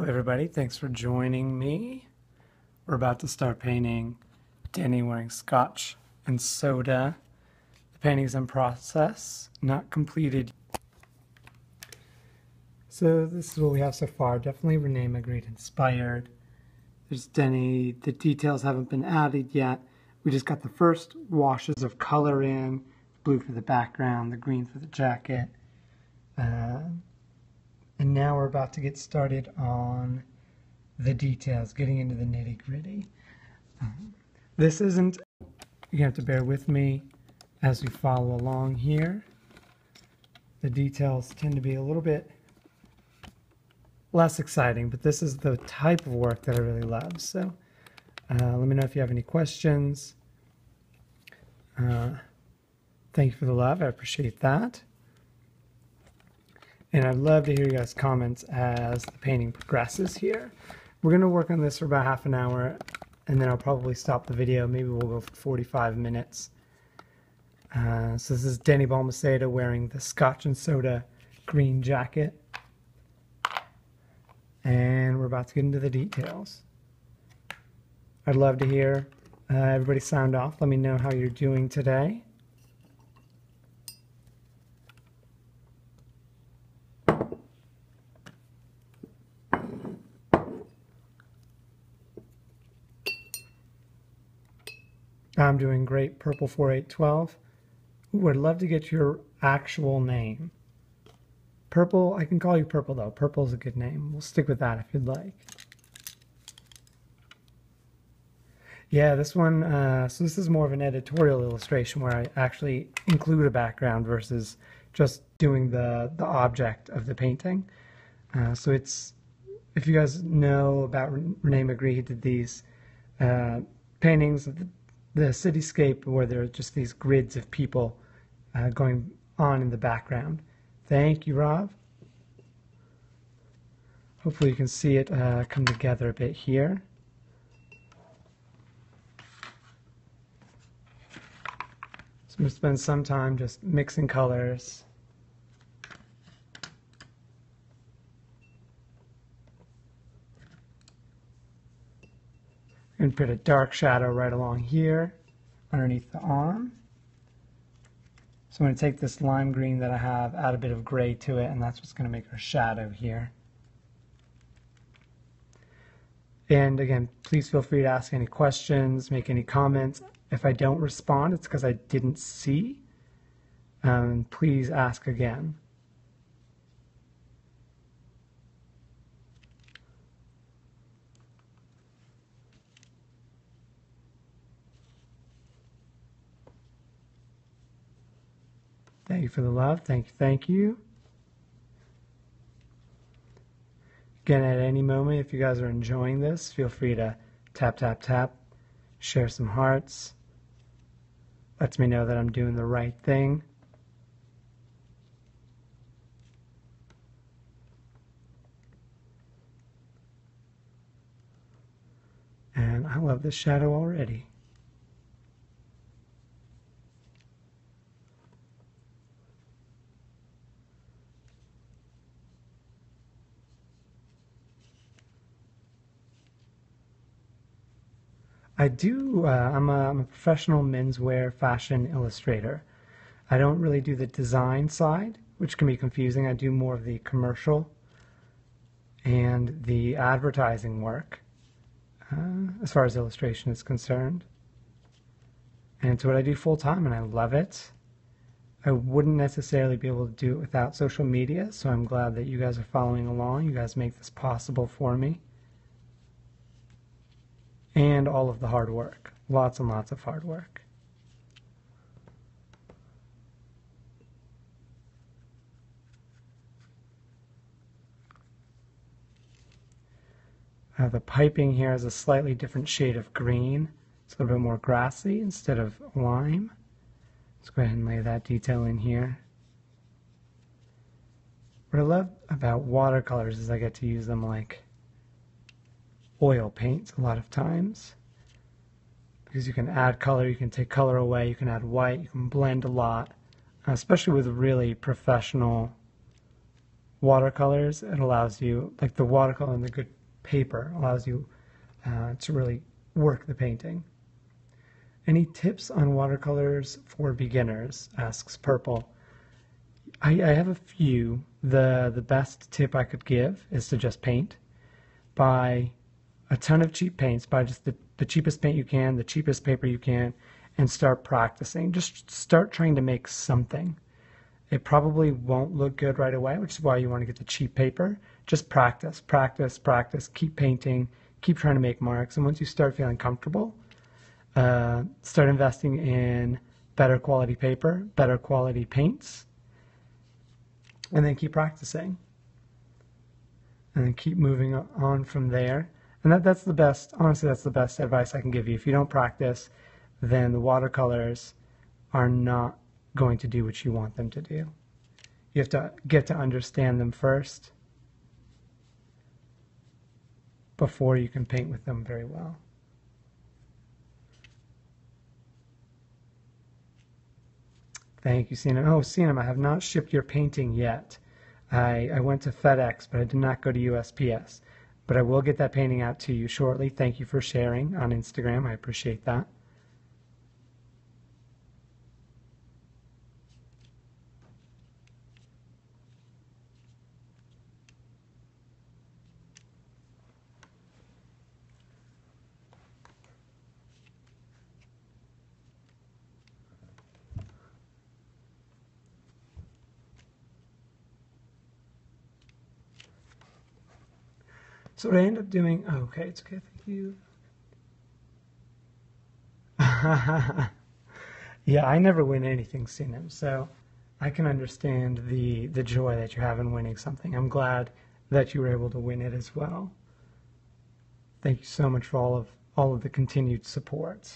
Hello everybody, thanks for joining me. We're about to start painting Denny wearing Scotch and Soda. The painting's in process, not completed. So this is what we have so far. Definitely Renee Magritte inspired. There's Denny, the details haven't been added yet. We just got the first washes of color in, blue for the background, the green for the jacket. And now we're about to get started on the details, getting into the nitty-gritty. This isn't, you have to bear with me as we follow along here. The details tend to be a little bit less exciting, but this is the type of work that I really love. So let me know if you have any questions. Thank you for the love, I appreciate that. And I'd love to hear you guys' comments as the painting progresses here. We're going to work on this for about half an hour, and then I'll probably stop the video. Maybe we'll go for 45 minutes. So this is Denny Balmaceda wearing the Scotch and Soda green jacket. And we're about to get into the details. I'd love to hear everybody sound off. Let me know how you're doing today. I'm doing great, Purple 4812. Ooh, I'd love to get your actual name. Purple, I can call you Purple though. Purple's a good name. We'll stick with that if you'd like. Yeah, this one, so this is more of an editorial illustration where I actually include a background versus just doing the object of the painting. So it's, if you guys know about Renee Magritte, he did these paintings of the cityscape where there are just these grids of people going on in the background. Thank you, Rob. Hopefully you can see it come together a bit here. So I'm going to spend some time just mixing colors. And put a dark shadow right along here underneath the arm. So I'm going to take this lime green that I have, add a bit of gray to it, and that's what's going to make our shadow here. And again, please feel free to ask any questions, make any comments. If I don't respond, it's because I didn't see. Please ask again. Thank you for the love. Thank you. Thank you. Again, at any moment, if you guys are enjoying this, feel free to tap, tap, tap, share some hearts. Lets me know that I'm doing the right thing. And I love this shadow already. I'm a professional menswear fashion illustrator. I don't really do the design side, which can be confusing. I do more of the commercial and the advertising work as far as illustration is concerned. And it's what I do full time, and I love it. I wouldn't necessarily be able to do it without social media, so I'm glad that you guys are following along. You guys make this possible for me. And all of the hard work. Lots and lots of hard work. The piping here is a slightly different shade of green. It's a little bit more grassy instead of lime. Let's go ahead and lay that detail in here. What I love about watercolors is I get to use them like oil paints a lot of times, because you can add color, you can take color away, you can add white, you can blend a lot, especially with really professional watercolors, it allows you, like the watercolor and the good paper allows you to really work the painting. Any tips on watercolors for beginners? Asks Purple. I have a few. The best tip I could give is to just paint. Buy a ton of cheap paints. Buy just the cheapest paint you can, the cheapest paper you can, and start practicing. Just start trying to make something. It probably won't look good right away, which is why you want to get the cheap paper. Just practice, practice, practice. Keep painting. Keep trying to make marks. And once you start feeling comfortable, start investing in better quality paper, better quality paints, and then keep practicing. And then keep moving on from there. And that's the best, honestly, that's the best advice I can give you. If you don't practice, then the watercolors are not going to do what you want them to do. You have to get to understand them first before you can paint with them very well. Thank you, Sinem. Oh, Sinem, I have not shipped your painting yet. I went to FedEx, but I did not go to USPS. But I will get that painting out to you shortly. Thank you for sharing on Instagram. I appreciate that. So what I end up doing, oh, okay, it's okay, thank you. Yeah, I never win anything, Sinem, so I can understand the joy that you have in winning something. I'm glad that you were able to win it as well. Thank you so much for all of the continued support.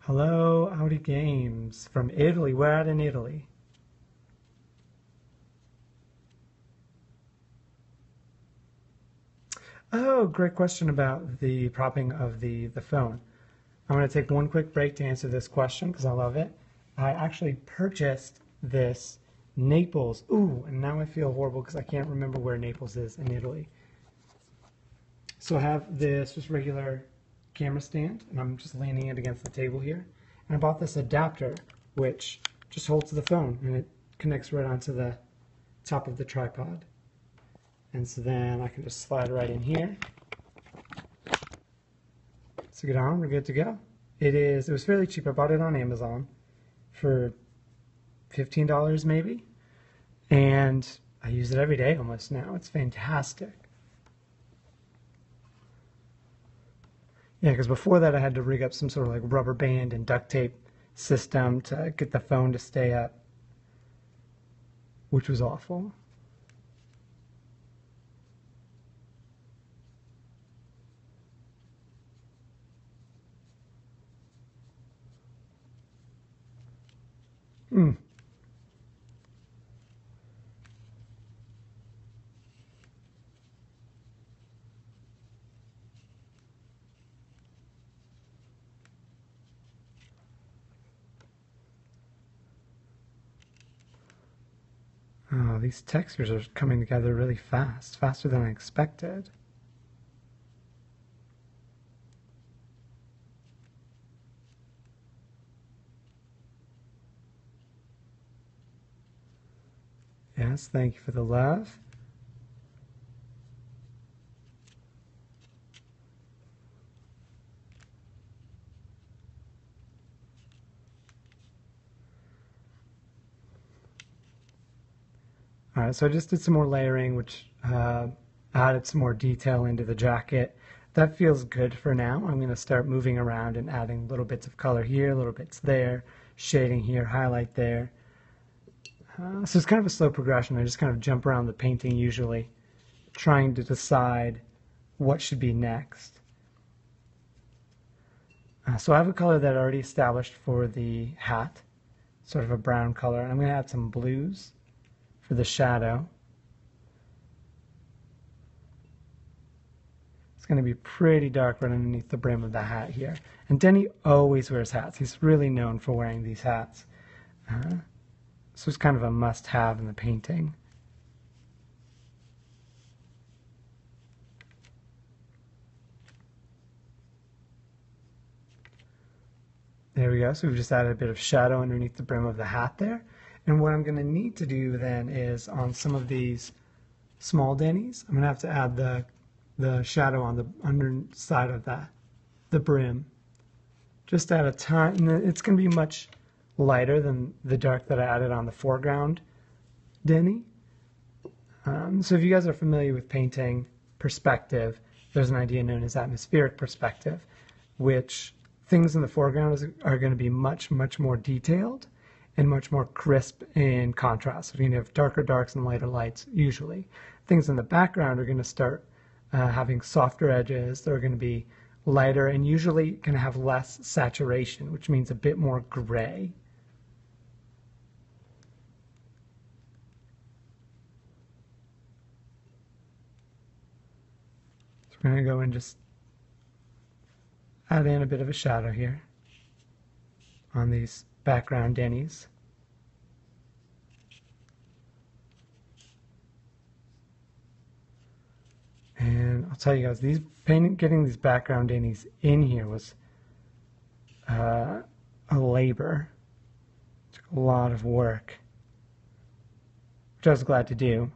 Hello, Audi Games from Italy. We're at in Italy. Oh, great question about the propping of the phone. I'm going to take one quick break to answer this question because I love it. I actually purchased this Naples. Ooh, and now I feel horrible because I can't remember where Naples is in Italy. So I have this just regular camera stand, and I'm just leaning it against the table here. And I bought this adapter, which just holds the phone, and it connects right onto the top of the tripod. And so then I can just slide right in here. So get on, we're good to go. It was fairly cheap. I bought it on Amazon for $15 maybe. And I use it every day almost now. It's fantastic. Yeah, because before that I had to rig up some sort of like rubber band and duct tape system to get the phone to stay up, which was awful. Oh, these textures are coming together really fast, faster than I expected. Yes, thank you for the love. All right, so I just did some more layering, which added some more detail into the jacket. That feels good for now. I'm going to start moving around and adding little bits of color here, little bits there, shading here, highlight there. So it's kind of a slow progression. I just kind of jump around the painting usually, trying to decide what should be next. So I have a color that I already established for the hat, sort of a brown color. And I'm going to add some blues for the shadow. It's going to be pretty dark right underneath the brim of the hat here. And Denny always wears hats. He's really known for wearing these hats. So it's kind of a must-have in the painting. There we go. So we've just added a bit of shadow underneath the brim of the hat there. And what I'm going to need to do then is on some of these small Denny's, I'm going to have to add the shadow on the underside of the brim. Just at a time, and it's going to be much lighter than the dark that I added on the foreground Denny. So if you guys are familiar with painting perspective, there's an idea known as atmospheric perspective, which things in the foreground are going to be much, much more detailed and much more crisp in contrast. So you're going to have darker darks and lighter lights usually. Things in the background are going to start having softer edges. They're going to be lighter and usually going to have less saturation, which means a bit more gray. So we're going to go and just add in a bit of a shadow here on these background Denny's. And I'll tell you guys, getting these background Denny's in here was a labor. It took a lot of work, which I was glad to do.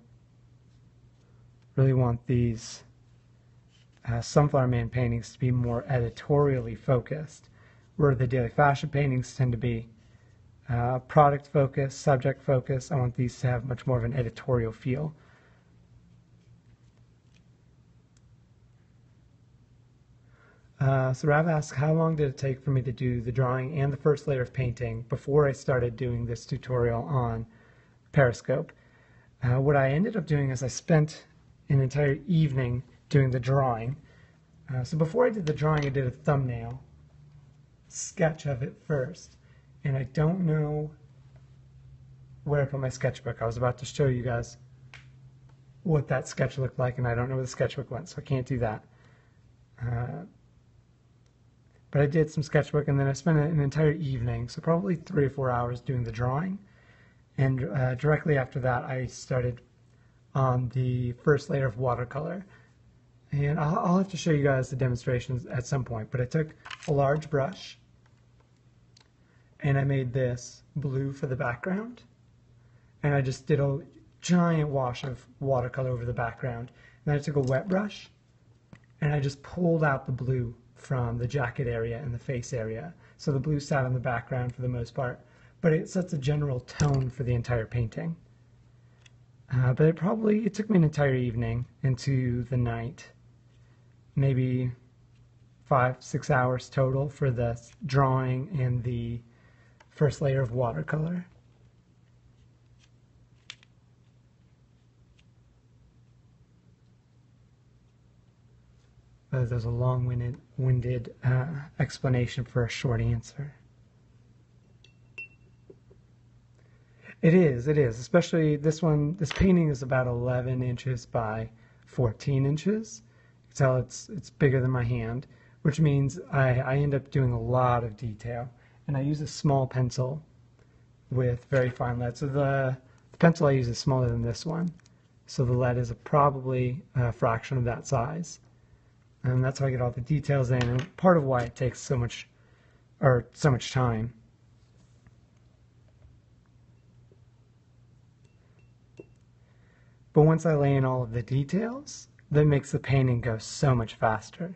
Really want these Sunflowerman paintings to be more editorially focused, where the daily fashion paintings tend to be product focused, subject focused. I want these to have much more of an editorial feel. So Rav asks, how long did it take for me to do the drawing and the first layer of painting before I started doing this tutorial on Periscope? What I ended up doing is I spent an entire evening doing the drawing. So before I did the drawing, I did a thumbnail sketch of it first. And I don't know where I put my sketchbook. I was about to show you guys what that sketch looked like, and I don't know where the sketchbook went, so I can't do that. But I did some sketchbook, and then I spent an entire evening, so probably 3 or 4 hours doing the drawing. And directly after that, I started on the first layer of watercolor. And I'll have to show you guys the demonstrations at some point, but I took a large brush, and I made this blue for the background. And I just did a giant wash of watercolor over the background. And then I took a wet brush, and I just pulled out the blue from the jacket area and the face area. So the blue sat on the background for the most part, but it sets a general tone for the entire painting. But it took me an entire evening into the night, maybe 5-6 hours total for the drawing and the first layer of watercolor. There's a long-winded explanation for a short answer. It is, especially this one. This painting is about 11 inches by 14 inches. You can tell it's bigger than my hand, which means I end up doing a lot of detail. And I use a small pencil with very fine lead. So the pencil I use is smaller than this one. So the lead is probably a fraction of that size. And that's how I get all the details in, and part of why it takes so much time. But once I lay in all of the details, that makes the painting go so much faster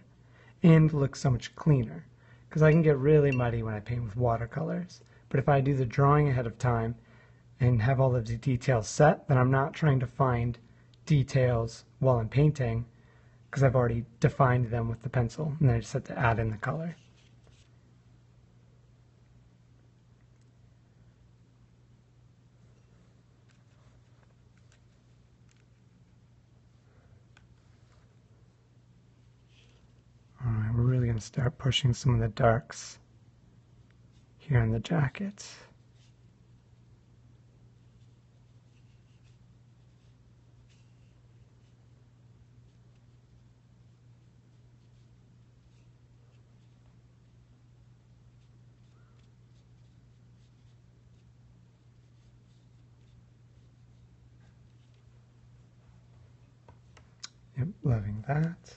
and look so much cleaner. Because I can get really muddy when I paint with watercolors. But if I do the drawing ahead of time and have all of the details set, then I'm not trying to find details while I'm painting, because I've already defined them with the pencil, and then I just have to add in the color. Alright, we're really going to start pushing some of the darks here in the jacket. Yep, loving that.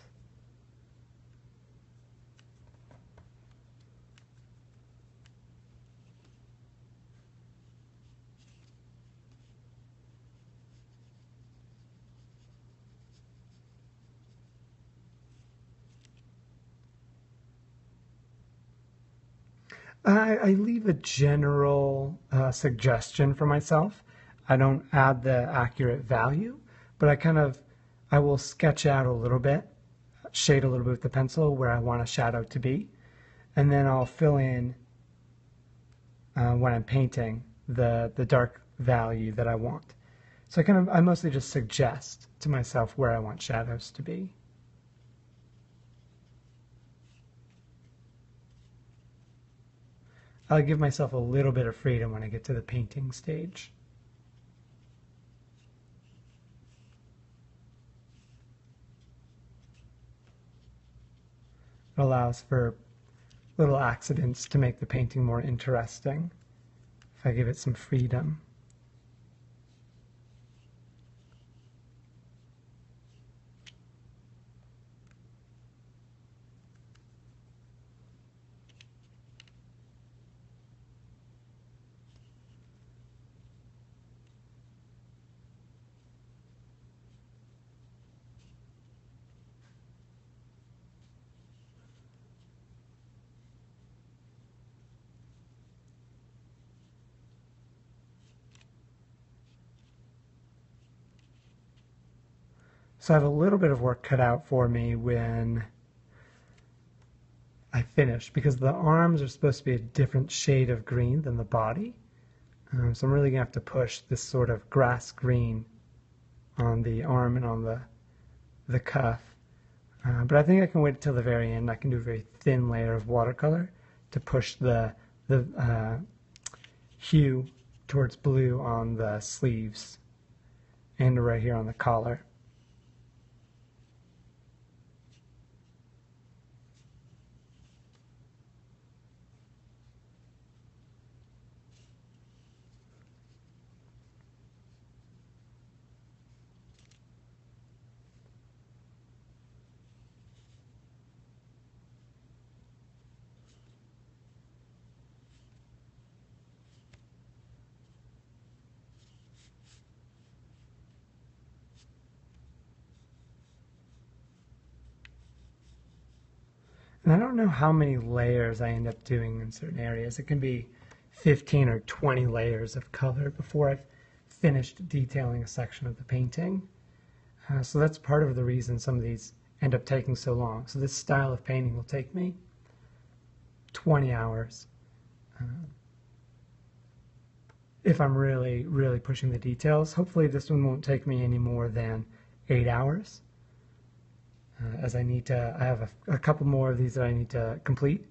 I leave a general suggestion for myself. I don't add the accurate value, but I will sketch out a little bit, shade a little bit with the pencil where I want a shadow to be, and then I'll fill in when I'm painting the dark value that I want. So I mostly just suggest to myself where I want shadows to be. I'll give myself a little bit of freedom when I get to the painting stage. It allows for little accidents to make the painting more interesting if I give it some freedom. So I have a little bit of work cut out for me when I finish, because the arms are supposed to be a different shade of green than the body. So I'm really going to have to push this sort of grass green on the arm and on the cuff. But I think I can wait until the very end. I can do a very thin layer of watercolor to push the hue towards blue on the sleeves and right here on the collar. And I don't know how many layers I end up doing in certain areas. It can be 15 or 20 layers of color before I've finished detailing a section of the painting. So that's part of the reason some of these end up taking so long. So this style of painting will take me 20 hours if I'm really, really pushing the details. Hopefully this one won't take me any more than 8 hours. As I have a couple more of these that I need to complete.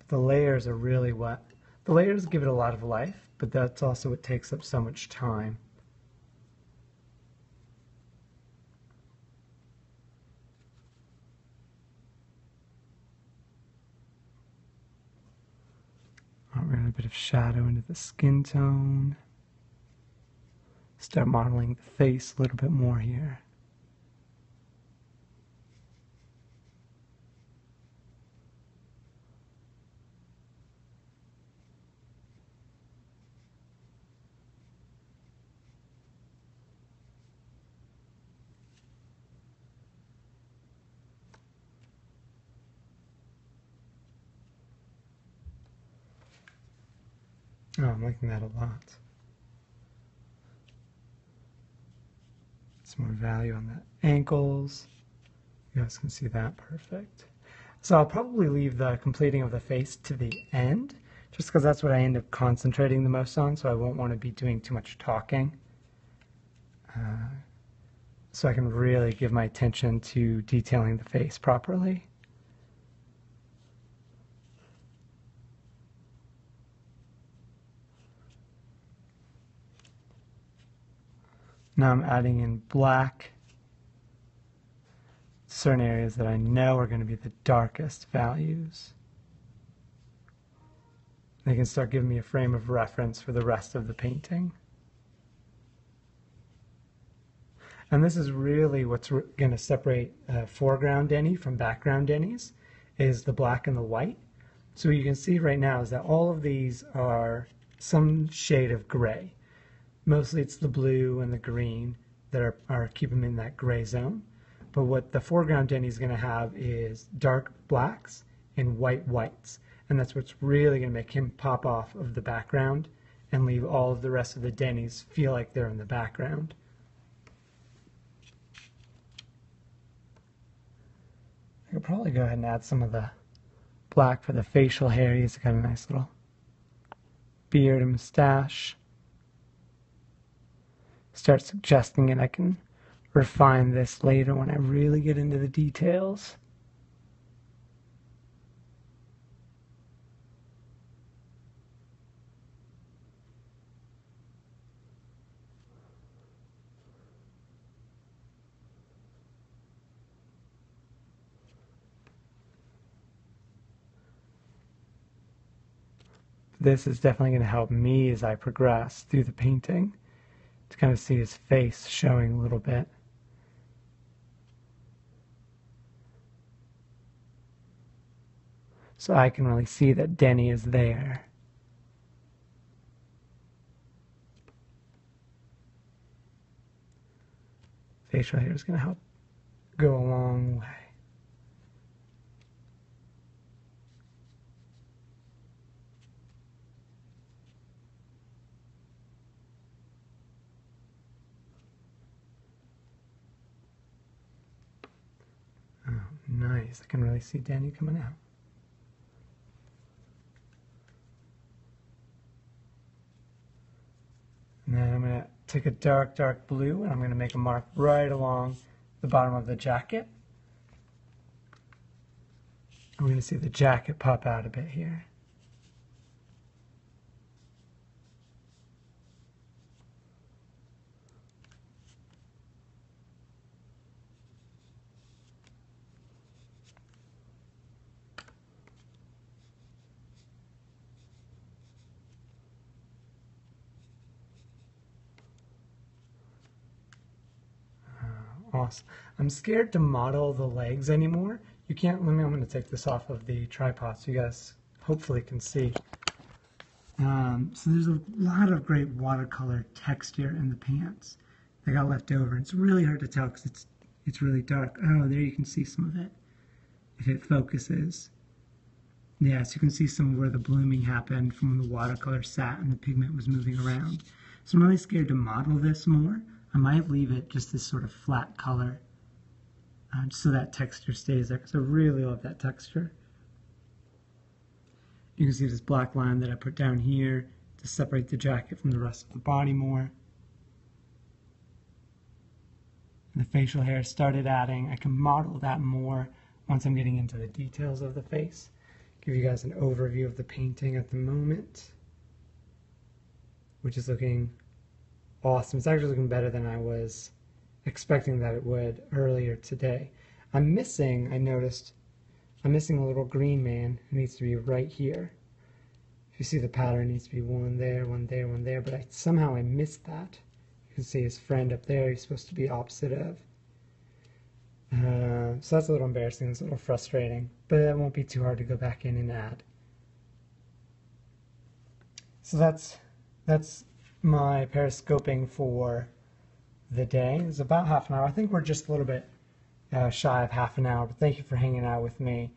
The layers are really the layers give it a lot of life, but that's also what takes up so much time. We're going to add a bit of shadow into the skin tone. Start modeling the face a little bit more here. Oh, I'm liking that a lot. Some more value on the ankles. You guys can see that perfect. So I'll probably leave the completing of the face to the end, just because that's what I end up concentrating the most on, so I won't want to be doing too much talking. So I can really give my attention to detailing the face properly. Now I'm adding in black, certain areas that I know are going to be the darkest values. They can start giving me a frame of reference for the rest of the painting. And this is really what's going to separate foreground Denny from background Denny's, is the black and the white. So what you can see right now is that all of these are some shade of gray. Mostly it's the blue and the green that are keeping them in that gray zone. But what the foreground Denny is going to have is dark blacks and white whites. And that's what's really going to make him pop off of the background and leave all of the rest of the Denny's feel like they're in the background. I could probably go ahead and add some of the black for the facial hair. He's got a nice little beard and mustache. Start suggesting it. I can refine this later when I really get into the details. This is definitely going to help me as I progress through the painting to kind of see his face showing a little bit. So I can really see that Denny is there. Facial hair is going to help go a long way. Oh, nice. I can really see Denny coming out. And then I'm going to take a dark, dark blue and I'm going to make a mark right along the bottom of the jacket. I'm going to see the jacket pop out a bit here. Awesome. I'm scared to model the legs anymore. You can't, I'm going to take this off of the tripod so you guys hopefully can see. So there's a lot of great watercolor texture in the pants that got left over. It's really hard to tell because it's really dark. Oh, there you can see some of it if it focuses. Yeah, so you can see some of where the blooming happened from when the watercolor sat and the pigment was moving around. So I'm really scared to model this more. I might leave it just this sort of flat color just so that texture stays there because I really love that texture. You can see this black line that I put down here to separate the jacket from the rest of the body more. And the facial hair started adding. I can model that more once I'm getting into the details of the face. Give you guys an overview of the painting at the moment, which is looking awesome. It's actually looking better than I was expecting that it would earlier today. I noticed I'm missing a little green man who needs to be right here. If you see the pattern, it needs to be one there, one there, one there, but somehow I missed that. You can see his friend up there, he's supposed to be opposite of. So that's a little embarrassing, it's a little frustrating, but it won't be too hard to go back in and add. So that's my periscoping for the day. It's about half an hour. I think we're just a little bit shy of half an hour, but thank you for hanging out with me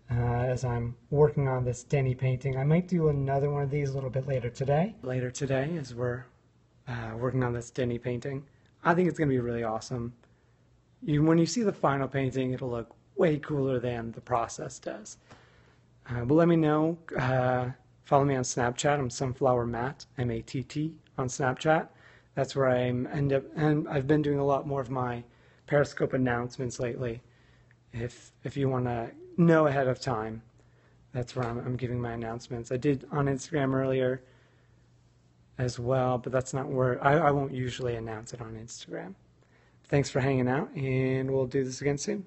as I'm working on this Denny painting. I might do another one of these a little bit later today. As we're working on this Denny painting. I think it's going to be really awesome. When you see the final painting, it'll look way cooler than the process does. But let me know. Follow me on Snapchat. I'm Sunflowerman, M-A-T-T, on Snapchat. That's where and I've been doing a lot more of my Periscope announcements lately. If you want to know ahead of time, that's where I'm giving my announcements. I did on Instagram earlier as well, but that's not where I won't usually announce it on Instagram. Thanks for hanging out, and we'll do this again soon.